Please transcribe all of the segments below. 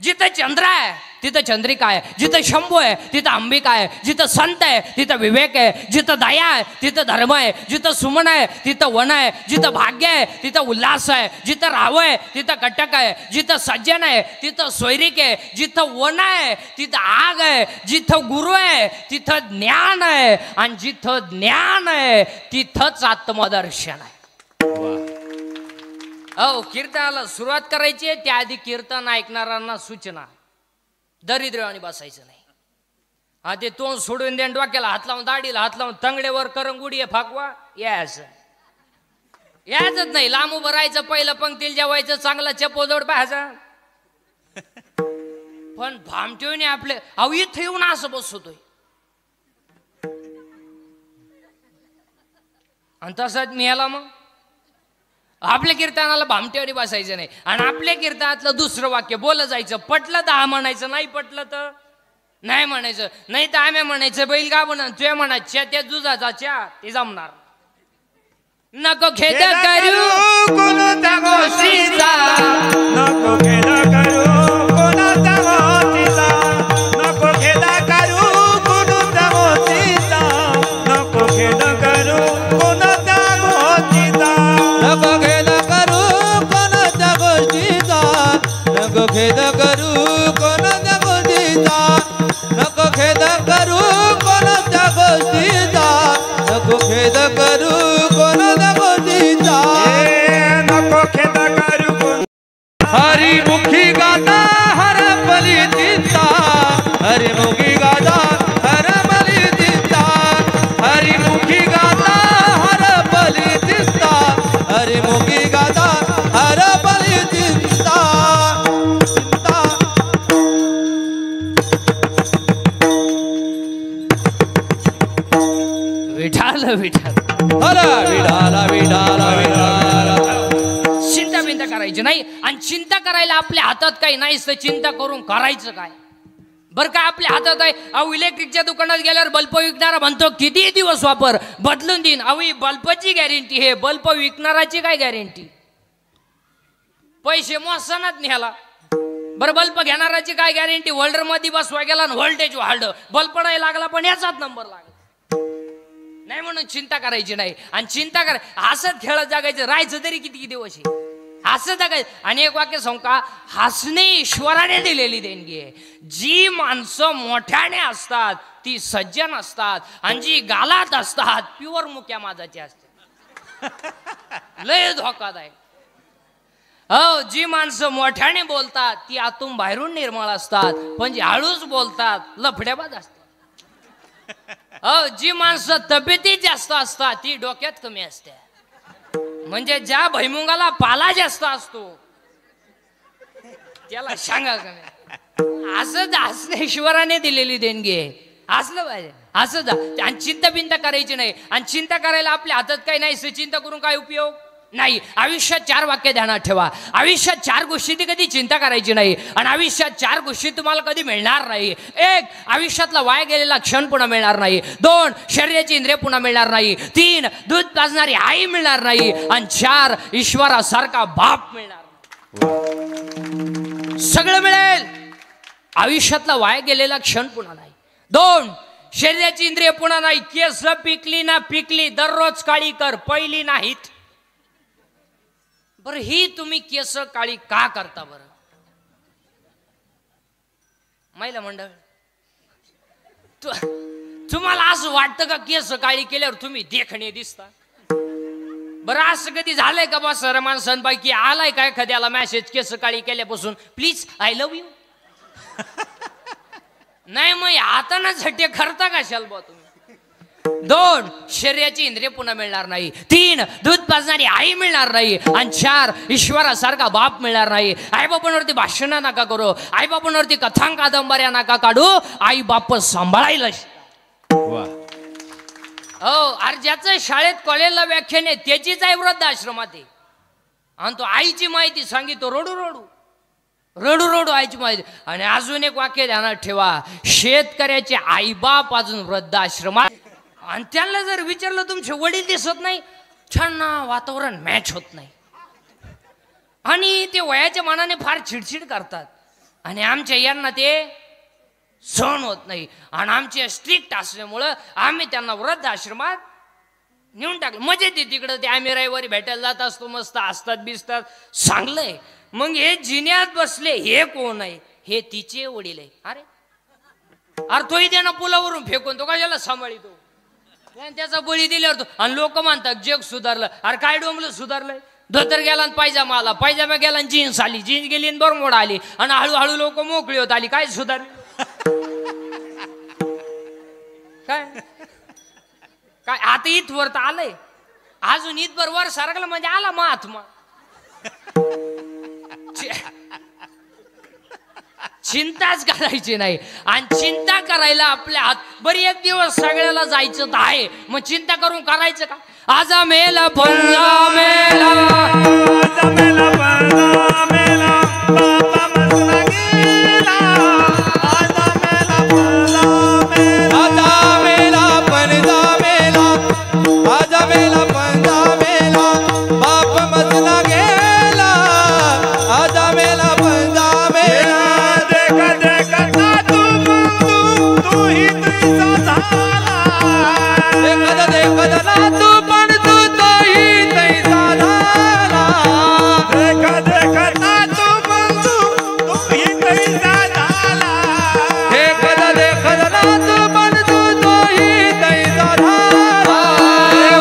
जिथं चंद्र आहे तिथं चंद्रिका आहे, जिथं शंभू आहे तिथं अंबिका आहे, जिथं संत आहे तिथं विवेक आहे, जिथं दया आहे तिथं धर्म आहे, जिथं सुमन आहे तिथं वन आहे, जिथं भाग्य आहे तिथं उल्हास आहे, जिथं राव आहे तिथं कटक आहे, जिथं सज्जन आहे तिथं सोयरिक आहे, जिथं वन आहे तिथं आग आहे, जिथं गुरु आहे तिथं ज्ञान आहे, आणि जिथं ज्ञान आहे तिथंच आत्मदर्शन आहे. हो, कीर्तनाला सुरुवात करायची आहे त्याआधी कीर्तन ऐकणाऱ्यांना सूचना, दरिद्रावानी बसायचं नाही. हा, ते तोंड सोडून देण, डोक्याला हात लावून, दाढीला हात लावून, तंगड्यावर करंगुडी फाकवा यायचं यायचंच नाही. लांब उभं राहायचं, पहिलं पंक्तीला जेवायचं, चांगला चपोजोड पाहायचा. पण भामटेवणे आपले अहो इथं येऊन असं बसतोय, आणि तसंच मी याला मग आपल्या कीर्तनाला भामटेवानी बसायचं नाही. आणि आपल्या कीर्तनातलं दुसरं वाक्य बोललं जायचं, पटलं तर हा म्हणायचं, नाही पटलं तर नाही म्हणायचं. नाही तर आम्ही म्हणायचं बैल का म्हणा, तुझ्या म्हणायच्या त्या दुधाचा च्या ते जमणार. नको खेद करू कोणत्या गोष्टीचा, नको खेद करू कोणत्या गोष्टीचा, नको खेद करू कोणत्या गोष्टीचा, नको खेद करू कोणत्या गोष्टीचा, नको खेद करू कोणत्या गोष्टीचा, नको खेद करू कोणत्या गोष्टीचा, नको खेद करू कोणत्या गोष्टीचा, नको खेद करू कोणत्या गोष्टीचा, नको खेद करू. हरिमुखी गाता हरपली चिंता, हरिमुखी गाता हरपली चिंता, हरिमुखी गाता हरपली चिंता, हरिमुखी गाता हरपली चिंता. विठाल विठाल विठाला विठाला विठाला. चिंता बिंता करायची नाही. आणि चिंता करायला आपल्या हातात काही नाही, तर चिंता करून करायचं काय बरं का आपल्या हातात आहे. अहो इलेक्ट्रिकच्या दुकानात गेल्यावर बल्ब विकणारा म्हणतो किती दिवस वापर, बदलून देईन. अहो ही बल्बची गॅरंटी, हे बल्ब विकणाराची काय गॅरंटी, पैसे मोसनात न्याला. बरं बल्ब घेणाराची काय गॅरंटी, होल्डर मध्ये बसवा गेला व्होल्टेज वाढलं, बल्ब नाही लागला पण याचाच नंबर लागला नाही, म्हणून चिंता करायची नाही. आणि चिंता करा हसत खेळत जगायचं, राहायचं तरी किती दिवस आहे हसत जगायचं. आणि एक वाक्य सांगू का, हसणे ईश्वराने दिलेली देणगी आहे. जी माणसं मोठ्याने असतात ती सज्जन असतात, आणि जी गालात असतात प्युअर मुक्या माझाची असते. लय धोकादायक. हो, जी माणसं मोठ्याने बोलतात ती आतून बाहेरून निर्मळ असतात, पण जी हळूच बोलतात लफड्याबाज असतात. हो, जी माणसं तब्येतीत जास्त असतात ती डोक्यात कमी असते. म्हणजे ज्या भैमुगाला पाला जास्त असतो त्याला सांगा कमी. असं हसणे ईश्वराने दिलेली देणगी आहे, हसलं पाहिजे. असं जा. आणि चिंता बिंता करायची नाही. आणि चिंता करायला आपल्या हातात काही नाही, चिंता करून काय उपयोग नाही. आयुष्यात 4 वाक्य ध्यानात ठेवा. आयुष्यात 4 गोष्टी कधी चिंता करायची नाही. आणि आयुष्यात 4 गोष्टी तुम्हाला कधी मिळणार नाही. 1, आयुष्यातला वाया गेलेला क्षण पुन्हा मिळणार नाही. 2, शरीराची इंद्रिय पुन्हा मिळणार नाही. 3, दूध पाजणारी आई मिळणार नाही. आणि 4, ईश्वरासारखा बाप मिळणार. सगळं मिळेल, आयुष्यातला वाया गेलेला क्षण पुन्हा नाही. 2, शरीराची इंद्रिय पुन्हा नाही. केस पिकली ना पिकली दररोज काळी कर, पहिली नाहीत. बरं ही तुम्ही केस काळी का करता बरं महिला मंडळ, तुम्हाला असं वाटतं का केस काळी केल्यावर तुम्ही देखणे दिसता? बरं असं कधी झालंय का बा सर माणसांपैकी आलाय काय एखाद्याला मेसेज केस काळी केल्यापासून प्लीज आय लव्ह यू? नाही मग हाताना झटे करता कशाला बा तुम्ही? 2, शरीराची इंद्रिय पुन्हा मिळणार नाही. 3, दूध पाजणारी आई मिळणार नाही. आणि 4, ईश्वरासारखा बाप मिळणार नाही. आई बापांवरती भाषण नका करू, आई बापांवरती कथा कादंबऱ्या नका काढू, आई बाप सांभाळायला. हो, अरे ज्याचं शाळेत कॉलेजला व्याख्यान आहे त्याचीच आई वृद्धाश्रमात आहे. आणि तो आईची माहिती सांगिततो रडू रडू रडू रडू आईची माहिती. आणि अजून एक वाक्य ध्यानात ठेवा, शेतकऱ्याचे आईबाप अजून वृद्धाश्रमात. आणि त्यांना जर विचारलं तुमचे वडील दिसत नाही, छान वातावरण मॅच होत नाही. आणि ते वयाच्या मानाने फार चिडचिड करतात. आणि आमच्या यांना ते सहन होत नाही आणि आमचे स्ट्रिक्ट असल्यामुळं आम्ही त्यांना वृद्धाश्रमात नेऊन टाकलं. मजेत आहे तिकडं, ते आम्ही रविवारी भेटायला जात असतो, मस्त असतात बिसतात, चांगलंय. मग हे जिन्यात बसले हे कोण आहे? हे तिचे वडील आहे. अरे तोही त्यांना पुलावरून फेकून तो कशाला सांभाळितो, त्याचा बळी दिल्यावर तो. आणि लोक म्हणतात जग सुधारलं. अरे काय डोंबलं सुधारलंय? धोतर गेला आणि पायजामा आला, पायजामा गेला आणि जीन्स आली, जीन्स गेली आणि बरमोडा आली आणि हळूहळू लोक मोकळी होत आली. काय सुधारली? काय काय आता इथवर तर आलंय, अजून इथवर वर सारखलं म्हणजे आला महात्मा. चिंताच करायची नाही. आणि चिंता करायला आपल्या हात. बरी एक दिवस सगळ्याला जायचं तर आहे, मग चिंता करून करायचं का? आजा मेला पंजा मेला, आजा मेला पंजा मेला, बाबा मसला गेला. आजा मेला पंजा मेला, आजा मेला पंजा मेला, आजा मेला पंजा मेला, बाप मसला गेला. आजा मेला पंजा मेला. देखा देखा तू ही तुझा झाला. देखत देखत ना तू पण तू तोही तैसा झाला. देखा देखा तू ही तुझा झाला. देखत देखत ना तू पण तू तोही तैसा झाला.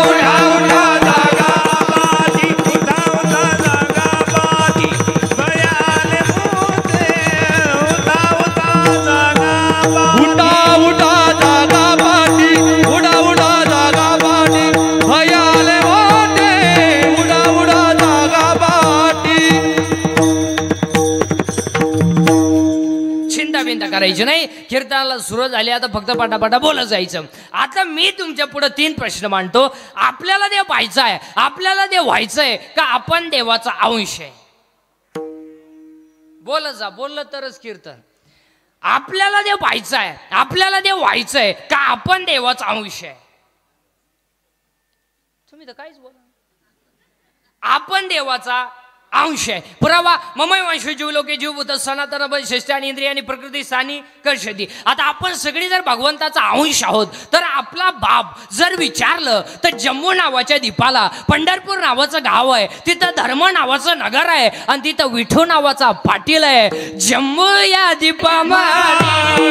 उठा उठा जागा बाजी, उठा उठा जागा बाजी, भयाले मोते. उठा उठा जागा बाजी, उठा उठा जागा पाठी, उडा उडा जागा पाठी, भयाले मोठे. उडा उडा जागा पाठी. चिंता बिंता करायची नाही. कीर्तनाला सुरू झाली, आता फक्त पटापटा बोलत जायचं. आता मी तुमच्या पुढे 3 प्रश्न मांडतो. आपल्याला देव पाहायचा आहे, आपल्याला देव व्हायचंय का आपण देवाचा अंश आहे? बोलत जा, बोललं तरच कीर्तन. आपल्याला देव पाहायचा आहे, आपल्याला देव व्हायचंय का आपण देवाचा अंश आहे? तुम्ही तर काहीच बोला. आपण देवाचा अंश आहे. पुरावा ममय वंश जीवलोके जीवभूत सनातन बल आणि इंद्रियानी प्रकृती स्थानी कर्षती. आता आपण सगळी जर भगवंताचा अंश आहोत, तर आपला बाप जर विचारलं तर जम्मू नावाच्या द्वीपाला पंढरपूर नावाचं गाव आहे, तिथं धर्म नावाचं नगर आहे आणि तिथं विठू नावाचा पाटील आहे. जम्मू या द्वीपामध्ये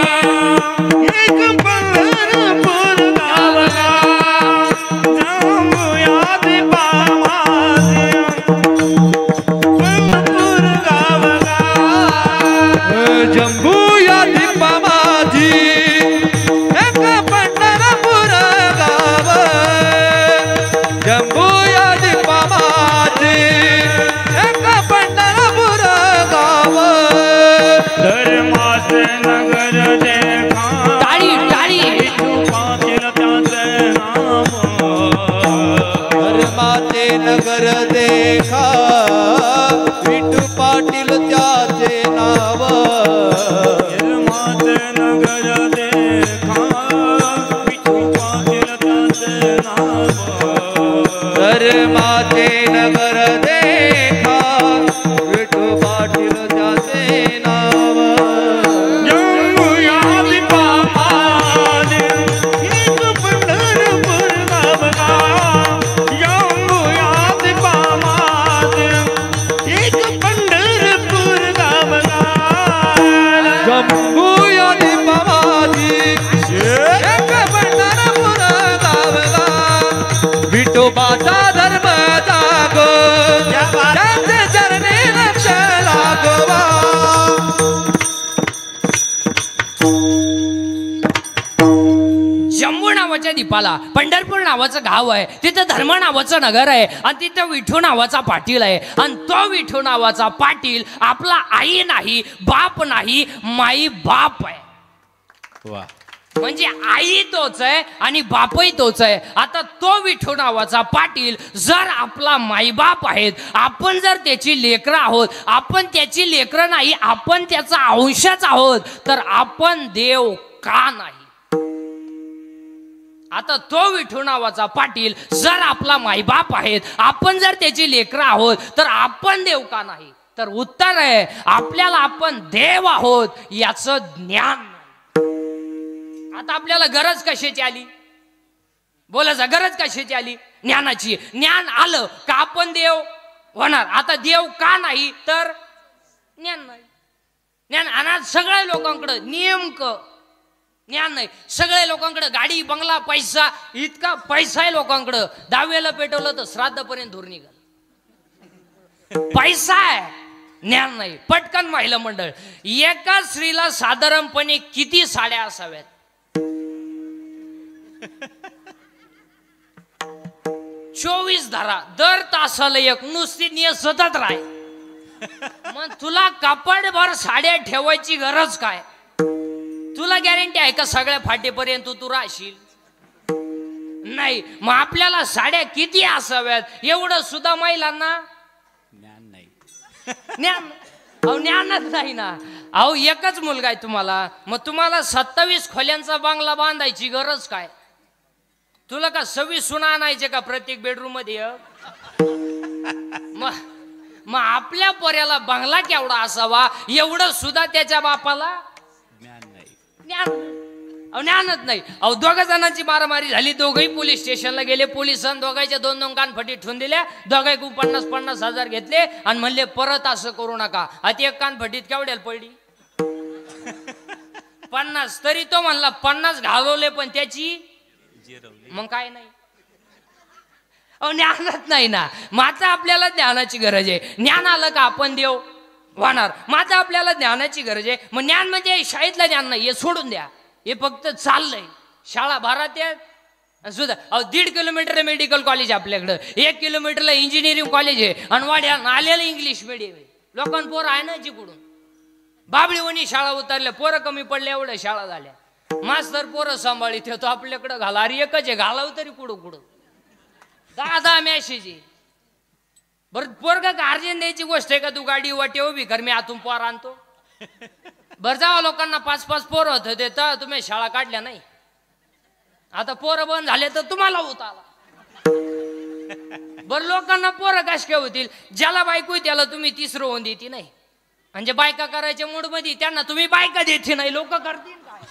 एक पंढरपूर गावला, जम्मू या द्वीपामध्ये. पंढरपूर गावला, जम्बू या दीपा माझी, एक पंढरपूर गाव. जम्बू या दीपा माझी, एक पंढरपूर गाव. धर्माचे नगर देखा, टाळी टाळी. पाटील त्याचे नाम. धर्माचे नगर देखा, विठू पाटील त्याचे नाव. धर्माचे नगर देखा, विठू पाटील त्याचे नाव. धर्माचे नगर देखा, विठू पाटील त्याचे नाव. जम्मू या द्वीपामध्ये एक पंढरपूर गावला. जम्मू या द्वीपामध्ये एक पंढरपूर गावला. जम्बू या दीपा माझी, एक पंढरपूर गावला. विठोबाचा धर्म जागो, त्यांचे चरणी लक्ष लागवा. जम्मू नावाच्या द्वीपाला पंढरपूर नावाचं गाव आहे, तिथं धर्म नावाचं नगर आहे आणि तिथं विठू नावाचा पाटील आहे. आणि तो विठू नावाचा पाटील आपला आई नाही, बाप नाही, माई बाप आहे. वा. म्हणजे आई तोच आहे आणि बापही तोच आहे. आता तो विठू नावाचा पाटील जर आपला माईबाप आहेत, आपण जर त्याची लेकरं आहोत, आपण त्याची लेकरं नाही, आपण त्याचा अंशच आहोत, तर आपण देव का नाही? आता तो विठू नावाचा पाटील जर आपला माईबाप आहेत, आपण जर त्याची लेकरं आहोत, तर आपण देव का नाही? तर उत्तर आहे आपल्याला आपण देव आहोत याचं ज्ञान. आता आपल्याला गरज कशाची आली? बोलायचा गरज कशाची आली? ज्ञानाची. ज्ञान आलं का आपण देव होणार. आता देव का नाही तर ज्ञान नाही. ज्ञान आणि सगळ्या लोकांकडे नेमकं ज्ञान नाही. सगळ्या लोकांकडे गाडी बंगला पैसा, इतका पैसा आहे लोकांकडं. 10वीला पेटवलं तर श्राद्धपर्यंत धूर निघाल. पैसा आहे, ज्ञान नाही. पटकन महिला मंडळ. एका स्त्रीला साधारणपणे किती साड्या असाव्यात? 24 धरा. दर तासाला एक. नुसती नेसतच राह. मग तुला कपाटभर साड्या ठेवायची गरज काय? तुला गॅरंटी आहे का सगळ्या फाटेपर्यंत तू राहशील? नाही. मग आपल्याला साड्या किती असाव्यात एवढं सुद्धा महिलांना ज्ञान नाही. ज्ञान. अहो ज्ञानच नाही ना. अहो एकच मुलगा आहे तुम्हाला, मग तुम्हाला 27 खोल्यांचा बांगला बांधायची गरज काय? तुला का 26 सुना आणायचे का प्रत्येक बेडरूम मध्ये? मग आपल्या पोऱ्याला बंगला केवढा असावा एवढं सुद्धा त्याच्या बापाला ज्ञान नाही. ज्ञानच नाही. अहो 2 जणांची मारामारी झाली. दोघही पोलीस स्टेशनला गेले. पोलिसांनी दोघांच्या 2 कानफटी ठेवून दिल्या. दोघांकडून 50-50 हजार घेतले आणि म्हणले परत असं करू नका. आता एक कानफटीत केवढ्याला पडली? 50. तरी तो म्हणला 50 घालवले पण त्याची मग काय नाही. अहो ज्ञानच नाही ना. मात्र आपल्याला ज्ञानाची गरज आहे. ज्ञान आलं का आपण देव होणार. मात्र आपल्याला ज्ञानाची गरज आहे. मग ज्ञान म्हणजे शाळेतलं ज्ञान नाही, हे सोडून द्या. हे फक्त चाललंय. शाळा भारत सुद्धा. अहो 1.5 किलोमीटर मेडिकल कॉलेज आपल्याकडं. 1 किलोमीटरला इंजिनिअरिंग कॉलेज आहे. आणि वाड्या आलेलं इंग्लिश मिडियम आहे. लोकांना पोरं आहे ना जिकडून. बाबळीवणी शाळा उतरल्या. पोरं कमी पडल्या एवढ्या शाळा झाल्या. मास्तर पोरं सांभाळीत तो आपल्याकडं घाला. अरे एकच आहे, घालावं तरी कुठं कुठं. 10 मॅसेज आहे. बरं पोरगा गार्जन द्यायची गोष्ट आहे का? तू गाडी वाटे उभी कर, मी आतून पोर आणतो. बरं जावा लोकांना 5-5 पोरं होतं ते तर तुम्ही शाळा काढल्या नाही. आता पोरं बंद झाले तर तुम्हाला होत आला. बरं लोकांना पोरं कश काय होतील? ज्याला बायको त्याला तुम्ही 3रं होऊन देते नाही. म्हणजे बायका करायच्या मूड मध्ये त्यांना तुम्ही बायका देते नाही. लोक करतील काय?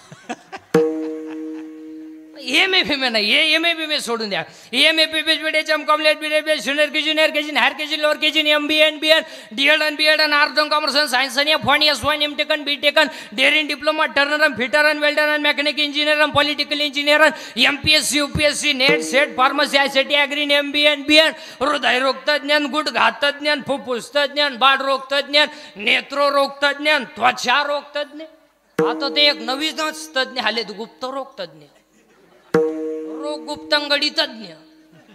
एम.ए. नाही. एम.ए. सोडून द्या. एम.ए. एम कॉमलेट बी ज्युनियर के जी हायर के जी लोअर के जी एम.बी.ए. डी.एड आणि बी.एड आणि आर्ट्स आणि कॉमर्स आणि सायन्स आणि F1 S1 M.Tech B.Tech dairying diploma turner आणि फिटर आणि वेल्डर आणि मेकॅनिक इंजिनियर आणि political engineer MPSC UPSC NET SET pharmacy ICT agri MBA BN हृदयरोग तज्ञ गुडघा तज्ञ फुफ्फुस तज्ञ बाळरोग तज्ञ नेत्ररोग तज्ञ त्वचा रोग तज्ञ. आता ते एक नवीनच तज्ञ आलेत, गुप्त रोग तज्ञ. रोग गुप्तंगडी तज्ञ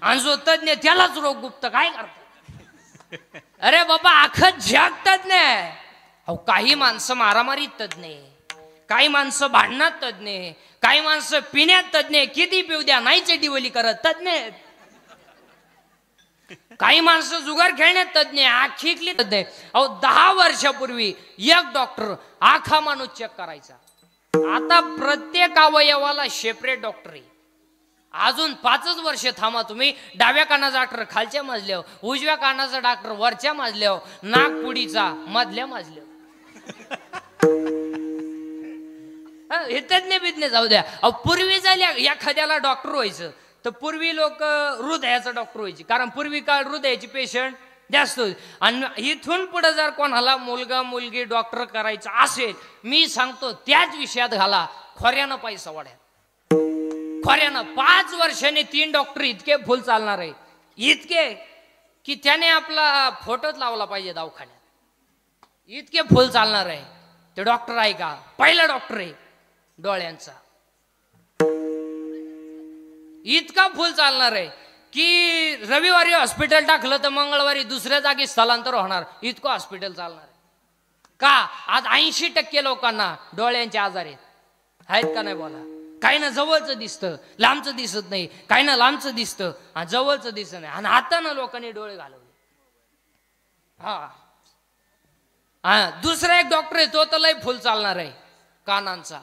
आणि जो तज्ञ त्यालाच रोग गुप्त काय करतात? अरे बाबा अख्खं जग तज्ञ आहे. अहो काही माणसं मारामारीत तज्ञ, काही माणसं भांडणात तज्ञ, काही माणसं पिण्यात तज्ञ, किती पिऊ द्या नाही चेटीवली करत तज्ञ आहेत. काही माणसं जुगार खेळण्यात तज्ञ, आखीतली तज्ञ. अहो 10 वर्षापूर्वी एक डॉक्टर आखा माणूस चेक करायचा. आता प्रत्येक अवयवाला सेपरेट डॉक्टर आहे. अजून 5च वर्ष थांबा तुम्ही. डाव्या कानाचा डॉक्टर खालच्या मजल्यावर, उजव्या कानाचा डॉक्टर वरच्या मजल्यावर, नागपुडीचा मधल्या मजल्यावर. हे तज्ञ बिज्ञ जाऊ द्या. अहो पूर्वी झाल्या एखाद्याला डॉक्टर व्हायचं तर पूर्वी लोक हृदयाचा डॉक्टर व्हायचे. कारण पूर्वी काळ हृदयाचे पेशंट जास्त होते. आणि इथून पुढे जर कोणाला मुलगा मुलगी डॉक्टर करायचं असेल, मी सांगतो त्याच विषयात घाला. खोऱ्यानं पैसा वाढ्या. खोऱ्यानं 5 वर्षांनी 3 डॉक्टर इतके फुल चालणार आहे, इतके की त्याने आपला फोटोच लावला पाहिजे दवाखान्यात. इतके फुल चालणार आहे. ते डॉक्टर आहे का? पहिला डॉक्टर आहे डोळ्यांचा. इतका फुल चालणार आहे की रविवारी हॉस्पिटल टाकलं तर मंगळवारी दुसऱ्या जागी स्थलांतर होणार. इतकं हॉस्पिटल चालणार आहे. का? आज 80% लोकांना डोळ्यांचे आजार आहेत का नाही बोला? काही ना जवळचं दिसतं, लांबचं दिसत नाही. काही ना लांबचं दिसतं आणि जवळचं दिसत नाही. आणि हातानं लोकांनी डोळे घालवले. हा दुसरा एक डॉक्टर आहे, तो तर लय फुल चालणार आहे कानांचा.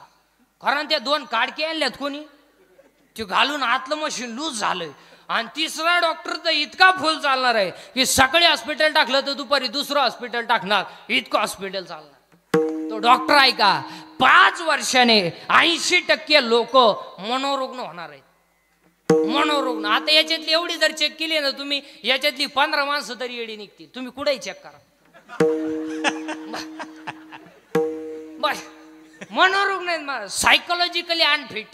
कारण त्या 2 काडके आणल्यात कोणी, ते घालून आतलं मशीन लूज झालंय आणि तिसरा डॉक्टर तर इतका फुल चालणार आहे की सकाळी हॉस्पिटल टाकलं तर दुपारी दुसरं हॉस्पिटल टाकणार, इतकं हॉस्पिटल चालणार तो डॉक्टर आहे का. 5 वर्षाने 80% लोक मनोरुग्ण होणार आहेत. मनोरुग्ण. आता याच्यातली एवढी जर चेक केली ना तुम्ही, याच्यातली 15 माणसं तरी येडी निघतील. तुम्ही कुठेही चेक करा. बस मनोरुग्ण सायकोलॉजिकली अनफिट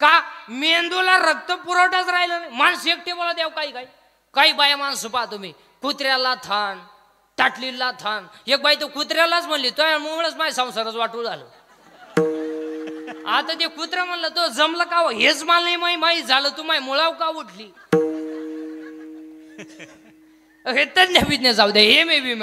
का, मेंदूला रक्त पुरवठाच राहिला नाही. माणसं एकटे बोला द्याव काही काही काही बाया माणसं पहा तुम्ही, कुत्र्याला थान, ताटलीला थान. एक बाई तो कुत्र्यालाच म्हणली तो मुळच माझ्या संसाराच वाटू झालं. आता ते कुत्रा म्हणलं तो जमलं का, हेच मला नाही माहीत झालं, तू माय मुळाव का उठली. हे तज्ञ बिज्ञ जाऊ दे, हे मे बी